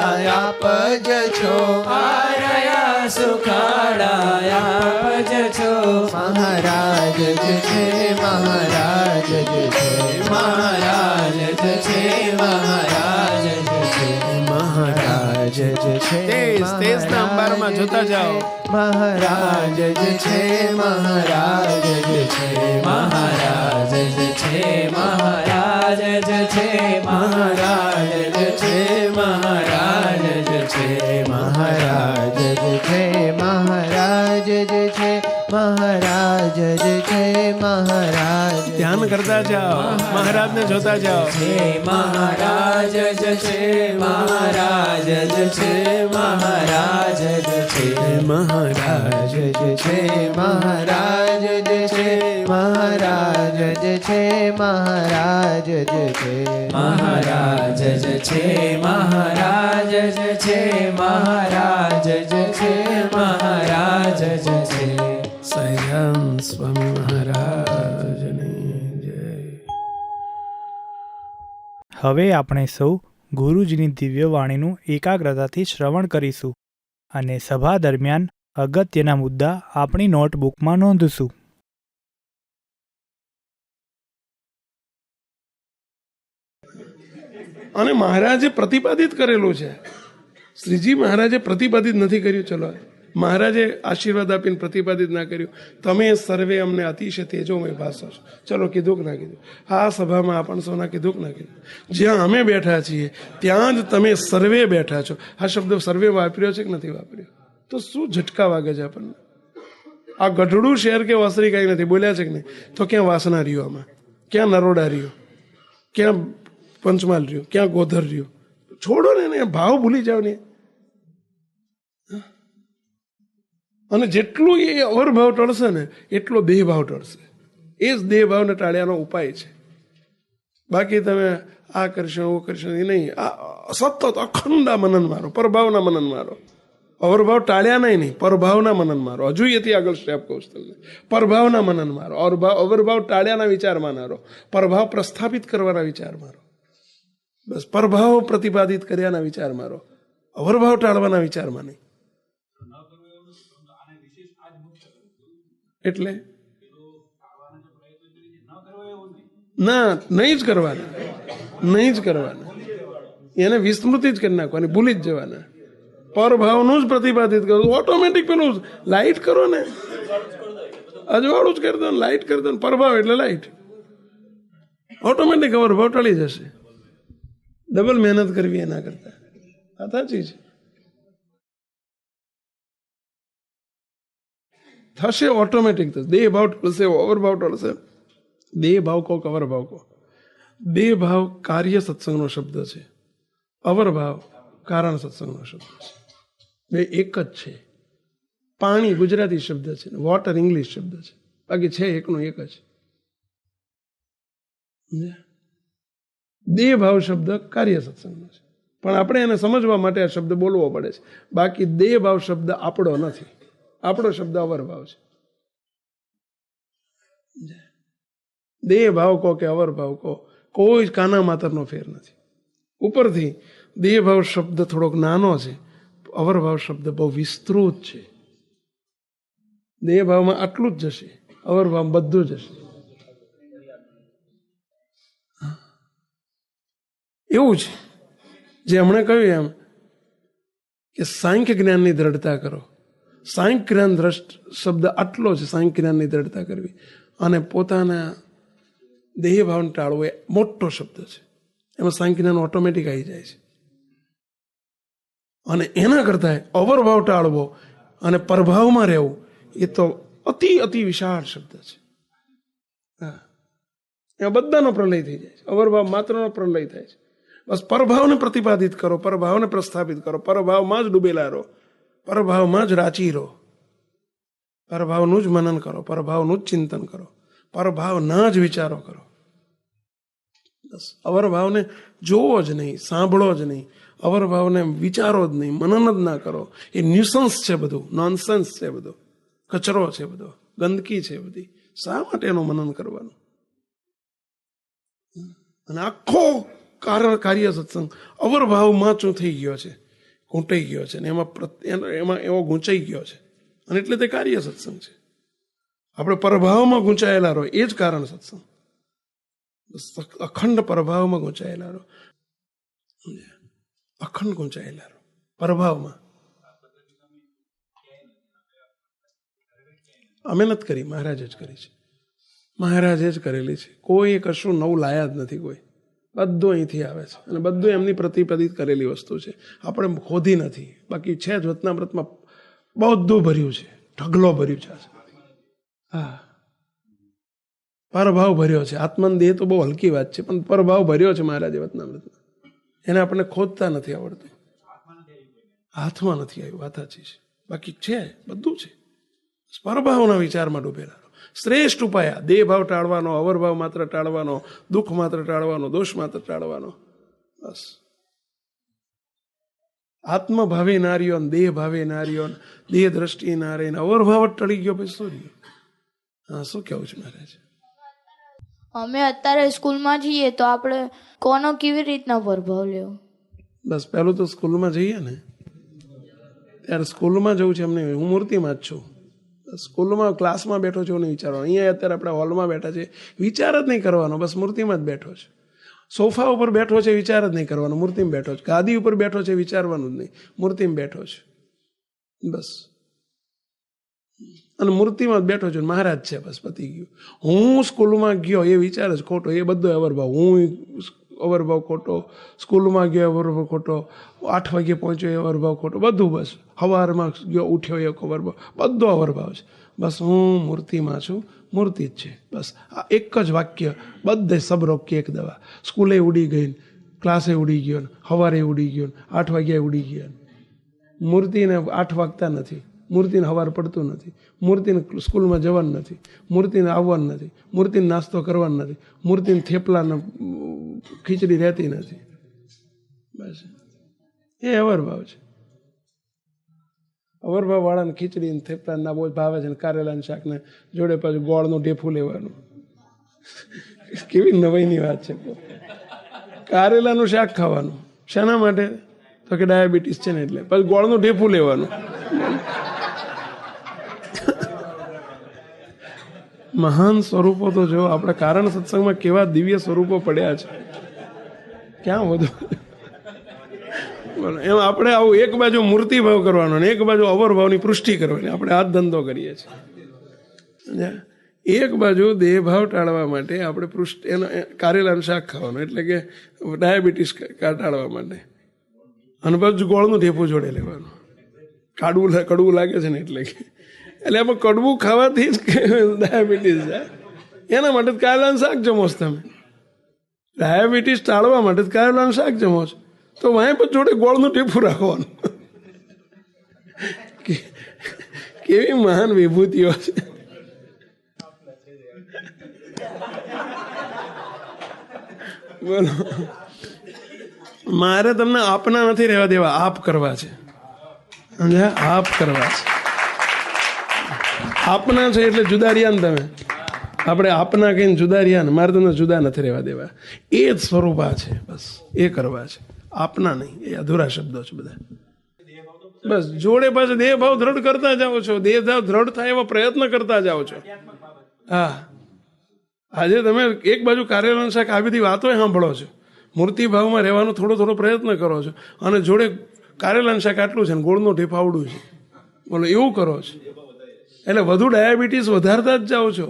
આપ જ છો. આરયા સુખાડા આપ જ છો. મહારાજ જ છે, મહારાજ જ છે. મહારાજ જ છે, મહારાજ જ છે. મહારાજ જ છે. તેજના અંબારમાં જોતા જાઓ. મહારાજ જ છે, મહારાજ જ છે. મહારાજ જ છે, મહારાજ જ છે. મહારાજ જ છે, મહારાજ જ છે. મહારાજ જ છે, મહારાજ જ છે. મહારાજ જ છે, મહારાજ. ધ્યાન કરતા જાઓ, મહારાજને જોતા જાઓ. મહારાજ જ છે, મહારાજ જ છે. મહારાજ જ છે. મહારાજ જ છે, મહારાજ જ છે. મહારાજ જ છે, મહારાજ જ છે. મહારાજ જ છે, મહારાજ જ છે. મહારાજ જ છે, મહારાજ જ છે. સહજાન સ્વામી મહારાજની જય. હવે આપણે સૌ ગુરુજીની દિવ્ય વાણીનું એકાગ્રતાથી શ્રવણ કરીશું અને સભા દરમિયાન અગત્યના મુદ્દા આપણી નોટબુકમાં નોંધશું. અને મહારાજે પ્રતિપાદિત કરેલું છે. શ્રીજી મહારાજે પ્રતિપાદિત નથી કર્યું. ચલો, મહારાજે આશીર્વાદ આપીને પ્રતિપાદિત ના કર્યું. તમે સર્વે અમને અતિશય તેજોમય ભાસો છો. ચલો, કીધું કે ના કીધું? આ સભામાં આપણ સૌના કીધું કે ના કીધું? જ્યાં અમે બેઠા છીએ ત્યાં જ તમે સર્વે બેઠા છો. આ શબ્દ સર્વે વાપર્યો છે કે નથી વાપર્યો? તો શું ઝટકા વાગે છે આપણને? આ ગઢડું શહેર કે વસરી કઈ નથી બોલ્યા છે કે નહીં? તો ક્યાં વાસના રહ્યો? આમાં ક્યાં નરોડા રહ્યો? ક્યાં પંચમહાલ રહ્યો? ક્યાં ગોધર રહ્યો? છોડો ને એને, ભાવ ભૂલી જાવ ને. અને જેટલું એ અવરભાવ ટળશે ને એટલો દેહભાવ ટળશે. એ જ દેહભાવને ટાળ્યાનો ઉપાય છે. બાકી તમે આ કરશો ઓ કરશો એ નહીં. આ સતત અખંડ મનન મારો, પરભાવના મનન મારો. અવરભાવ ટાળ્યા નહીં, પરભાવના મનન મારો. હજુ એથી આગળ સ્ટેપ કહું છું તમને. પરભાવના મનન મારો. અવરભાવ ટાળ્યાના વિચાર મારો. પરભાવ પ્રસ્થાપિત કરવાના વિચાર મારો. બસ પરભાવ પ્રતિપાદિત કર્યાના વિચાર મારો. અવરભાવ ટાળવાના વિચારમાં નહીં. એટલે ના, નહીં જ કરવાના, નહીં જ કરવાના. એને વિસ્મૃતિ જ કરી નાખવાની, ભૂલી જ જવાના. પરભાવનું જ પ્રતિપાદિત કરો. ઓટોમેટિક પેલું લાઇટ કરો ને, અજવાળું જ કરી દો ને, લાઇટ કરી દો ને. પરભાવ એટલે લાઇટ. ઓટોમેટિક અવરભાવ ટળી જશે. ડબલ મહેનત કરવી એના કરતા. આ સાચી છે. થશે ઓટોમેટિક. દેહ ભાવ ટળશે, અવરભાવ ટળશે. દેહ ભાવ કહો કે અવરભાવ કહો. દેહ ભાવ કાર્ય સત્સંગનો શબ્દ છે. અવરભાવ કારણ સત્સંગનો શબ્દ છે. બે એક જ છે. પાણી ગુજરાતી શબ્દ છે, વોટર ઇંગ્લિશ શબ્દ છે. બાકી છે એકનો એક જ. દેહ ભાવ શબ્દ કાર્ય સત્સંગનો છે, પણ આપણે એને સમજવા માટે આ શબ્દ બોલવો પડે છે. બાકી દેહ ભાવ શબ્દ આપણો નથી. આપણો શબ્દ અવરભાવ છે. દેહ ભાવ કહો કે અવરભાવ કહો, કોઈ કાના માતરનો ફેર નથી. ઉપરથી દેહ ભાવ શબ્દ થોડોક નાનો છે, અવરભાવ શબ્દ બહુ વિસ્તૃત છે. દેહ ભાવમાં આટલું જ જશે, અવરભાવ બધું જશે. એવું છે જે હમણાં કહ્યું એમ કે સાંખ્ય જ્ઞાનની દ્રઢતા કરો. સાંખ્ય જ્ઞાન દ્રષ્ટ શબ્દ આટલો છે, સાંખ્ય જ્ઞાનની દ્રઢતા કરવી. અને પોતાના દેહ ભાવને ટાળવો એ મોટો શબ્દ છે. એમાં સાંખ્ય જ્ઞાન ઓટોમેટિક આવી જાય છે. અને એના કરતા અવરભાવ ટાળવો અને પરભાવમાં રહેવું એ તો અતિ અતિ વિશાળ શબ્દ છે. હા, એમાં બધાનો પ્રલય થઈ જાય છે. અવરભાવ માત્રનો પ્રલય થાય છે. બસ પરભાવને પ્રતિપાદિત કરો, પરભાવને પ્રસ્થાપિત કરો, પરભાવમાં જ ડૂબેલા રહો, પરભાવમાં જ રાચી રહો, પરભાવનું જ મનન કરો, પરભાવનું જ ચિંતન કરો, પરભાવના જ વિચારો કરો. બસ અવરભાવને જોવો જ નહીં, સાંભળો જ નહીં, અવરભાવને વિચારો જ નહીં, મનન જ ના કરો. એ ન્યુસન્સ છે બધું, નોનસેન્સ છે બધો, કચરો છે બધો, ગંદકી છે બધી. શા માટે એનું મનન કરવાનું? અને આખો કાર્ય સત્સંગ અવરભાવમાં શું થઈ ગયો છે ઘૂંટાઈ ગયો છે ને એમાં એવો ગૂંચાઈ ગયો છે, અને એટલે તે કાર્ય સત્સંગ છે. આપણે પ્રભાવમાં ગૂંચાયેલા રહો એ જ કારણ સત્સંગ. અખંડ પ્રભાવમાં ગૂંચાયેલા રહો, અખંડ ગૂંચાયેલા રહો પ્રભાવમાં. અમે નથી કરી, મહારાજે જ કરી છે, મહારાજે જ કરેલી છે. કોઈ કશું નવું લાયા જ નથી. કોઈ બધું અહીંથી આવે છે અને બધું એમની પ્રતિપાદિત કરેલી વસ્તુ છે. આપણે ખોદી નથી. બાકી છે જ વચનામૃતમાં બધું ભર્યું છે, ઢગલો ભર્યું છે. હા, પરભાવ ભર્યો છે. આત્મન દેહ તો બહુ હલકી વાત છે, પણ પરભાવ ભર્યો છે મહારાજે વચનામૃતમાં. એને આપણને ખોદતા નથી આવડતું, હાથમાં નથી આવ્યું, વાત સાચી છે. બાકી છે, બધું છે. પરભાવના વિચારમાં ડૂબેલા. શ્રેષ્ઠ ઉપાય દેહ ભાવ ટાળવાનો, અવરભાવ માત્ર ટાળવાનો, દુઃખ માત્ર ટાળવાનો, દોષ માત્ર ટાળવાનો. બસ આત્મભાવે નાર્યો, દેહ ભાવે નાર્યો, દેહ દ્રષ્ટિ નારે, અવરભાવ જ ટળી ગયો, પછી શું રહ્યું? હા, શું કેવું છે મહારાજ? અમે અત્યારે સ્કૂલમાં જઈએ તો આપણે કોનો કેવી રીતના પ્રભાવ લેવો? બસ પહેલું તો સ્કૂલમાં જઈએ ને ત્યારે સ્કૂલમાં જવું છે એમને. હું મૂર્તિમાં જ છું. સ્કૂલમાં ક્લાસમાં બેઠો છું નહીં વિચારવાનું. અહીંયા અત્યારે આપણે હોલમાં બેઠા છે, વિચાર જ નહીં કરવાનો, બસ મૂર્તિમાં જ બેઠો છે. સોફા ઉપર બેઠો છે, વિચાર જ નહીં કરવાનો, મૂર્તિમાં બેઠો છે. ગાદી ઉપર બેઠો છે, વિચારવાનું જ નહીં, મૂર્તિમાં બેઠો છે. બસ અને મૂર્તિમાં જ બેઠો છું, મહારાજ છે, બસ પતી ગયું. હું સ્કૂલમાં ગયો એ વિચાર જ ખોટો, એ બધો અવરભાવ. હું અવરભાવ ખોટો, સ્કૂલમાં ગયો અવરભાવ ખોટો, 8 વાગે પહોંચ્યો એ અવરભાવ ખોટો, બધું. બસ સવારમાં ગયો ઉઠ્યો એ અવરભાવ, બધો અવરભાવ છે. બસ હું મૂર્તિમાં છું, મૂર્તિ જ છે. બસ આ એક જ વાક્ય બધે સબ રોકી એક દવા. સ્કૂલે ઉડી ગઈ, ક્લાસે ઉડી ગયો, સવારે ઉડી ગયો, 8 વાગ્યા ઉડી ગયા. મૂર્તિને 8 વાગતા નથી, મૂર્તિને સવાર પડતું નથી, મૂર્તિને સ્કૂલમાં જવાનું નથી, મૂર્તિને આવવાનું નથી, મૂર્તિને નાસ્તો કરવાનો નથી, મૂર્તિને થેપલાને ખીચડી રહેતી નથી. બસ એ અવરભાવ છે. અવરભાવ વાળાને ખીચડી ને થેપલા ના બહુ ભાવે છે, ને કારેલાનું શાકને જોડે પાછું ગોળનું ઢેફું લેવાનું. કેવી નવાઈની વાત છે. કારેલાનું શાક ખાવાનું શાના માટે? તો કે ડાયાબિટીસ છે ને એટલે. પછી ગોળનું ઢેફું લેવાનું. મહાન સ્વરૂપો તો જો આપણે કારણ સત્સંગમાં કેવા દિવ્ય સ્વરૂપો પડ્યા છે, ક્યાં વધુ. એમ આપણે આવું એક બાજુ મૂર્તિ ભાવ કરવાનો ને એક બાજુ અવરભાવની પુષ્ટિ કરવાની, આપણે આ ધંધો કરીએ છીએ. એક બાજુ દેહ ભાવ ટાળવા માટે આપણે એનો કારેલાનું શાક ખાવાનું, એટલે કે ડાયાબિટીસ ટાળવા માટે, અને પછી ગોળનું ઢેફું જોડે લેવાનું. કડવું લાગે છે ને એટલે એમાં કડવું ખાવાથી જ ડાયાબિટીસ જાય. એના માટે જ કારેલાનું શાક જમો છો તમે. ડાયાબિટીસ ટાળવા માટે જ કારેલાનું શાક જમો છો, તો વાંય પણ જોડે ગોળનું ટીપું રાખવાનું. કેવી મહાન વિભૂતિઓ છે. બોલો, મારે તમને આપના નથી રહેવા દેવા, આપ કરવા છે. આપ કરવા છે. આપના છે એટલે જુદા રહ્યા ને તમે. આપણે આપના કહીને જુદા રહ્યા ને, મારે તમને જુદા નથી રહેવા દેવા. એ જ સ્વરૂપ આ છે, બસ એ કરવા છે. આપના નહીં, એ અધૂરા શબ્દો છે બધા. બસ જોડે પાછળ દેહ ભાવ દ્રઢ કરતા જાઓ છો, દેહ ભાવ દ્રઢ થાય એવા પ્રયત્ન કરતા જાઓ છો. હા, આજે તમે એક બાજુ કાર્યાલય શાક આવી બધી વાતો સાંભળો છો, મૂર્તિ ભાવમાં રહેવાનો થોડો પ્રયત્ન કરો છો, અને જોડે કાર્યાલય શાક આટલું છે ને ગોળનું ઢેફાવડું છે. બોલો, એવું કરો છો એટલે વધુ ડાયાબિટીસ વધારતા જ જાઓ છો.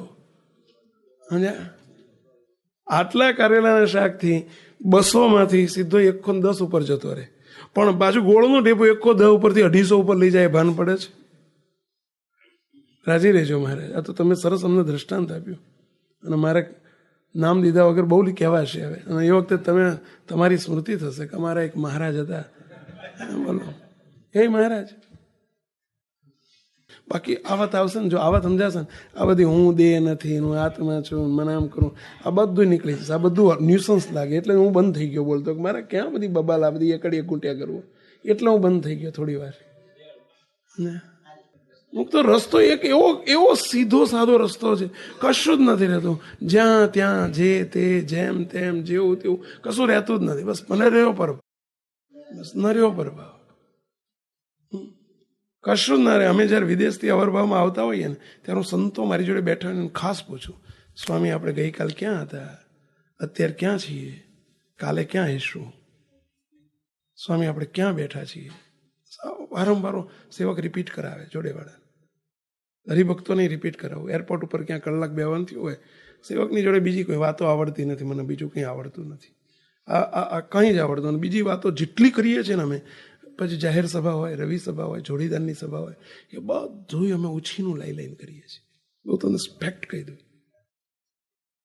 આટલા કારેલાના શાકથી 200માંથી સીધો 110 ઉપર જતો રહે, પણ પાછું ગોળનું ઢેફું 110 ઉપરથી 250 ઉપર લઈ જાય, ભાન પડે છે. રાજી રહેજો મહારાજ, આ તો તમે સરસ અમને દ્રષ્ટાંત આપ્યું, અને મારે નામ દીધા વગર બહુ કહેવાશે હવે. અને એ વખતે તમારી સ્મૃતિ થશે કે અમારા એક મહારાજ હતા. બોલો, એ મહારાજ. બાકી આ વાત આવશે ને, જો આ વાત સમજાશે ને, આ બધી હું દેહ નથી, હું આત્મા છું, મને આમ કરું, આ બધું નીકળી જશે. આ બધું ન્યુસન્સ લાગે, એટલે હું બંધ થઈ ગયો બોલતો કે મારે ક્યાં બધી બબાલ, આ બધી એકડીએ કૂંટ્યા કરવું, એટલે હું બંધ થઈ ગયો થોડી વાર. હું તો રસ્તો એક એવો સીધો સાદો રસ્તો છે, કશું જ નથી રહેતું. જ્યાં ત્યાં જે તે જેમ તેમ જેવું તેવું કશું રહેતું જ નથી. બસ મને રહ્યો પર, બસ ન રહ્યો પર ભાવ. કશું જ ના રહે. અમે જ્યારે વિદેશથી અવરભાવમાં આવતા હોઈએ ને ત્યારે હું સંતો મારી જોડે બેઠા હોય ખાસ પૂછું, સ્વામી આપણે ગઈકાલ ક્યાં હતા, અત્યારે ક્યાં છીએ, કાલે ક્યાં હઈશું, સ્વામી આપણે ક્યાં બેઠા છીએ. વારંવાર સેવક રિપીટ કરાવે જોડેવાળા. હરિભક્તોને રિપીટ કરાવું. એરપોર્ટ ઉપર ક્યાં કલાક બેવાનું થયું હોય, સેવકની જોડે બીજી કોઈ વાતો આવડતી નથી, મને બીજું કંઈ આવડતું નથી, આ કંઈ જ આવડતું નથી. બીજી વાતો જેટલી કરીએ છીએ ને અમે, પછી જાહેર સભા હોય, રવિ સભા હોય, જોડીદારની સભા હોય, એ બધું અમે ઉછીનું લઈને કરીએ છીએ. બહુ તમને સ્પેક્ટ કહી દઉં,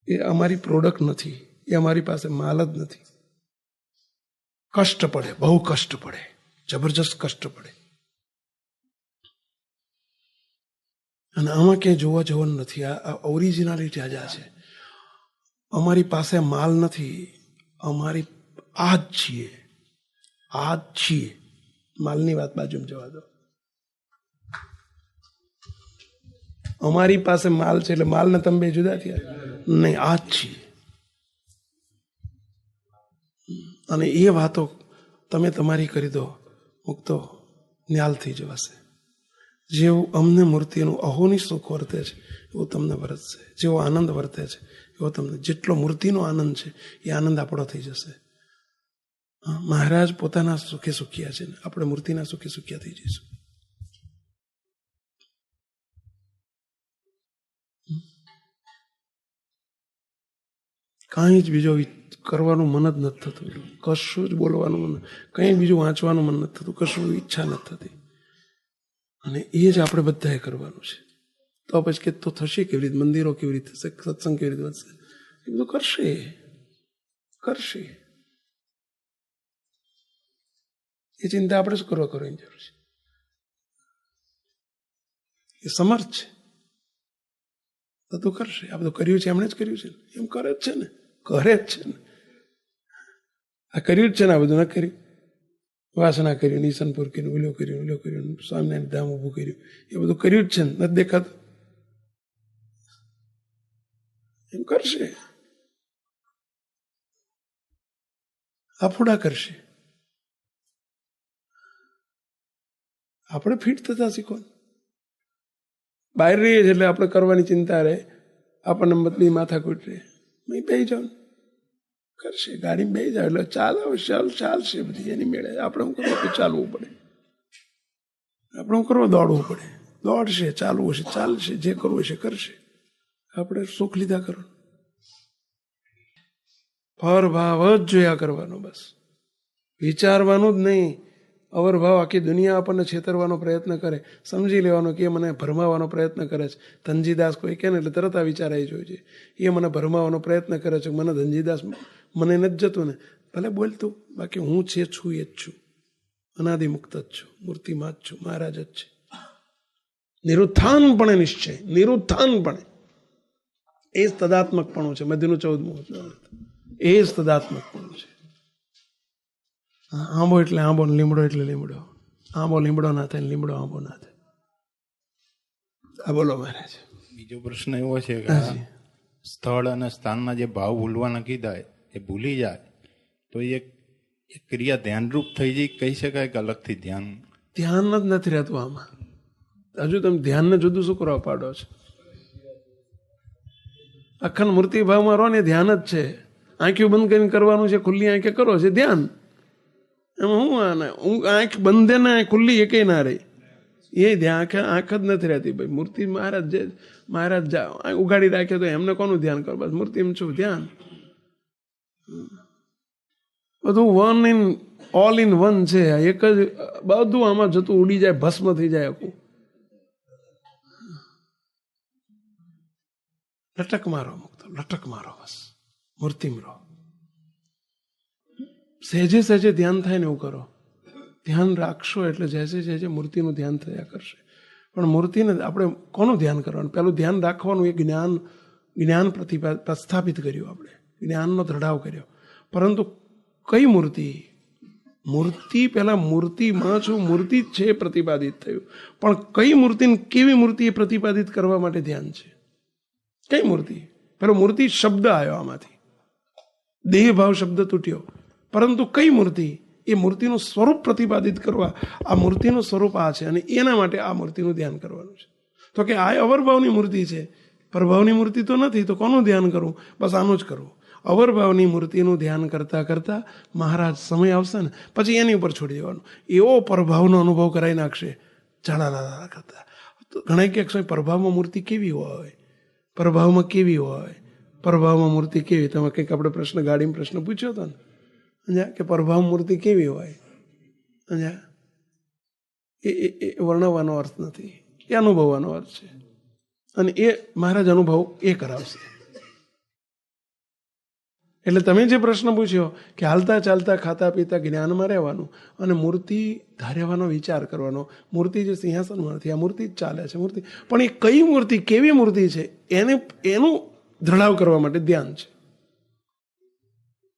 એ અમારી પ્રોડક્ટ નથી, એ અમારી પાસે માલ જ નથી. કષ્ટ પડે, બહુ કષ્ટ પડે, જબરજસ્ત કષ્ટ પડે. અને આમાં ક્યાંય જોવા જવાનું નથી. આ ઓરિજિનાલિટી આજે છે. અમારી પાસે માલ નથી, અમારી આ જ છીએ, આ જ છીએ. માલની વાત બાજુમાં જવા દો. અમારી પાસે માલ છે એટલે માલ ને તમે બે જુદા થયા નહીં, આ જ છીએ. અને એ વાતો તમે તમારી કરી દો, મુક્તો ન્યાલ થઈ જવાશે. જેવું અમને મૂર્તિનું અહોની સુખ વર્તે છે એવું તમને વર્તશે. જેવો આનંદ વર્તે છે એવો તમને, જેટલો મૂર્તિનો આનંદ છે એ આનંદ આપણો થઈ જશે. મહારાજ પોતાના સુખે સુખ્યા છે ને આપણે મૂર્તિના સુખે સુખ્યા થઈ જઈશું. કાંઈ જ બીજો કરવાનું મન જ નથી થતું, કશું જ બોલવાનું મન, કંઈ બીજું વાંચવાનું મન નથી થતું, કશું ઈચ્છા નથી થતી. અને એ જ આપણે બધાએ કરવાનું છે. તો પછી કે તો થશે કેવી રીતે, મંદિરો કેવી રીતે થશે, સત્સંગ કેવી રીતે વધશે, એ બધું કરશે. એ ચિંતા આપણે શું કરવાની જરૂર છે? એ સમર્થ છે, બધું કરશે. આ બધું કર્યું છે એમણે જ કર્યું છે ને, એમ કરે જ છે ને, આ કર્યું જ છે ને. આ બધું ન કર્યું, વાસના કર્યું, નિસનપુર કર્યું, ઓલો કર્યું, સ્વામિનારાયણ ધામ ઊભું કર્યું, એ બધું કર્યું જ છે ને, નથી દેખાતું? એમ કરશે, આફુડા કરશે. આપણે ફિટ થતા શીખો. બહાર રહીએ છીએ એટલે આપણે કરવાની ચિંતા રહે, આપણને બધી માથાકૂટ રહે. નહીં બેસી જાવ, કરશે. ગાડીમાં બેસી જાવ એટલે ચાલશે બધી એની મેળે. આપણે શું કરવું? ચાલવું પડે. આપણે શું કરવા? દોડવું પડે. દોડશે, ચાલવું હશે, ચાલશે, જે કરવું હશે કરશે. આપણે સુખ લીધા કરો. પરભાવ જ જોયા કરવાનો, બસ વિચારવાનું જ નહીં. અવરભાવ આખી દુનિયા આપણને છેતરવાનો પ્રયત્ન કરે, સમજી લેવાનો કે મને ભરમાવાનો પ્રયત્ન કરે છે. ધનજીદાસ કોઈ કહે ને એટલે તરત આ વિચાર આવી જોઈએ છે, એ મને ભરમાવાનો પ્રયત્ન કરે છે. મને ધનજીદાસ મને નથી જતું ને, ભલે બોલતું, બાકી હું છું એ જ છું. અનાદિ મુક્ત જ છું, મૂર્તિમાં જ છું, મહારાજ જ છે. નિરુત્થાનપણે નિશ્ચય, નિરુત્થાનપણે. એ જ તદાત્મકપણું છે. મધ્યનું 14મું એ જ તદાત્મકપણું છે. આંબો એટલે આંબો, લીમડો એટલે લીમડો. આંબો લીમડો ના થાય, લીમડો આંબો ના થાય. આ બોલો મહારાજ. બીજો પ્રશ્ન એવો છે કે સ્થળ અને સ્થાનના જે ભાવ ભૂલવાના કીધા એ ભૂલી જાય તો એ ક્રિયા ધ્યાનરૂપ થઈ જાય, કહી શકાય કે અલગથી ધ્યાન જ નથી રહેતું આમાં. હજુ તમે ધ્યાનને જુદું શું કરવા પાડો છો? અખંડ મૂર્તિ ભાવમાં રહો ને, ધ્યાન જ છે. આંખો બંધ કરીને કરવાનું છે, ખુલ્લી આંખે કરો છે ધ્યાન. એમાં હું આંખ બંધે ને ખુલ્લી એકે ના રહી, એ આંખ જ નથી રહેતી ભાઈ. મૂર્તિ મહારાજ ઉગાડી રાખે તો એમને કોનું ધ્યાન કરો? બસ મૂર્તિ એમ છું ધ્યાન. બધું ઓલ ઇન વન છે. એક જ બધું આમાં જતું ઉડી જાય, ભસ્મ થઈ જાય આખું. લટક મારો મુક્તો, લટક મારો, બસ મૂર્તિમાં રહો. સહેજે સહેજે ધ્યાન થાય ને એવું કરો. ધ્યાન રાખશો એટલે સહેજે સહેજે મૂર્તિનું ધ્યાન થયા કરશે. પણ મૂર્તિને આપણે કોનું ધ્યાન કરવાનું? પેલું ધ્યાન રાખવાનું એ જ્ઞાન પ્રસ્થાપિત કર્યું, આપણે જ્ઞાનનો દ્રઢાવ કર્યો. પરંતુ કઈ મૂર્તિ પેલા મૂર્તિમાં છું, મૂર્તિ જ છે પ્રતિપાદિત થયું. પણ કઈ મૂર્તિને કેવી મૂર્તિ એ પ્રતિપાદિત કરવા માટે ધ્યાન છે? કઈ મૂર્તિ? પેલો મૂર્તિ શબ્દ આવ્યો આમાંથી, દેહ ભાવ શબ્દ તૂટ્યો. પરંતુ કઈ મૂર્તિ? એ મૂર્તિનું સ્વરૂપ પ્રતિપાદિત કરવા, આ મૂર્તિનું સ્વરૂપ આ છે અને એના માટે આ મૂર્તિનું ધ્યાન કરવાનું છે. તો કે આ અવરભાવની મૂર્તિ છે, પ્રભાવની મૂર્તિ તો નથી, તો કોનું ધ્યાન કરવું? બસ આનું જ કરવું. અવરભાવની મૂર્તિનું ધ્યાન કરતાં કરતાં મહારાજ સમય આવશે ને પછી એની ઉપર છોડી દેવાનું. એવો પ્રભાવનો અનુભવ કરાવી નાખશે ઝાડા કરતા. ઘણા ક્યાંક સ્વામી પ્રભાવમાં મૂર્તિ કેવી હોય, પ્રભાવમાં કેવી હોય, પ્રભાવમાં મૂર્તિ કેવી? તમે કંઈક આપણે પ્રશ્ન ગાડીમાં પ્રશ્ન પૂછ્યો હતો ને કે પ્રભાવ મૂર્તિ કેવી હોય, એ વર્ણવવાનો અર્થ નથી, એ અનુભવવાનો અર્થ છે. અને એ મહારાજ અનુભવ એ કરાવશે. એટલે તમે જે પ્રશ્ન પૂછ્યો કે હાલતા ચાલતા ખાતા પીતા જ્ઞાનમાં રહેવાનું અને મૂર્તિ ધાર્યવાનો વિચાર કરવાનો. મૂર્તિ જે સિંહાસનમાં નથી, આ મૂર્તિ જ ચાલે છે મૂર્તિ, પણ એ કઈ મૂર્તિ, કેવી મૂર્તિ છે એનું દ્રઢાવ કરવા માટે ધ્યાન છે.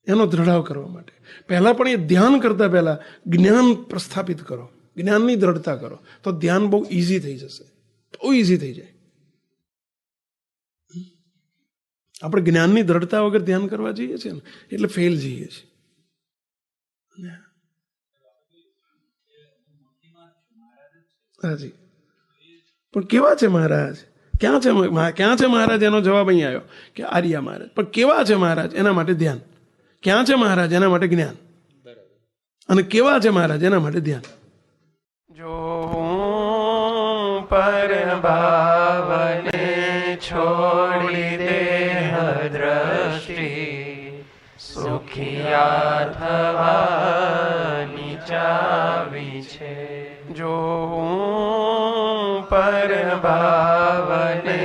એનો દ્રઢાવ કરવા માટે પહેલાં પણ એ ધ્યાન કરતાં પહેલાં જ્ઞાન પ્રસ્થાપિત કરો, જ્ઞાનની દ્રઢતા કરો, તો ધ્યાન બહુ ઇઝી થઈ જશે, બહુ ઇઝી થઈ જાય. આપણે જ્ઞાનની દ્રઢતા વગર ધ્યાન કરવા જઈએ છીએ ને એટલે ફેલ જઈએ છીએ. હાજી, પણ કેવા છે મહારાજ? ક્યાં છે મહારાજ? એનો જવાબ અહીં આવ્યો કે આર્યા મહારાજ. પણ કેવા છે મહારાજ? એના માટે ધ્યાન. ક્યાં છે મહારાજ? એના માટે જ્ઞાન. અને કેવા છે મહારાજ? એના માટે ધ્યાન. જો પર ભાવને છોડી દેહ દ્રષ્ટિ, સુખિયા થવાની ચાવી છે. જો પર ભાવને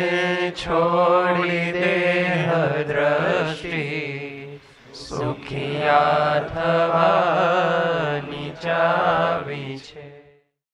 છોડી દેહ દ્રષ્ટિ, સુખિયા થવાની ચાવી છે.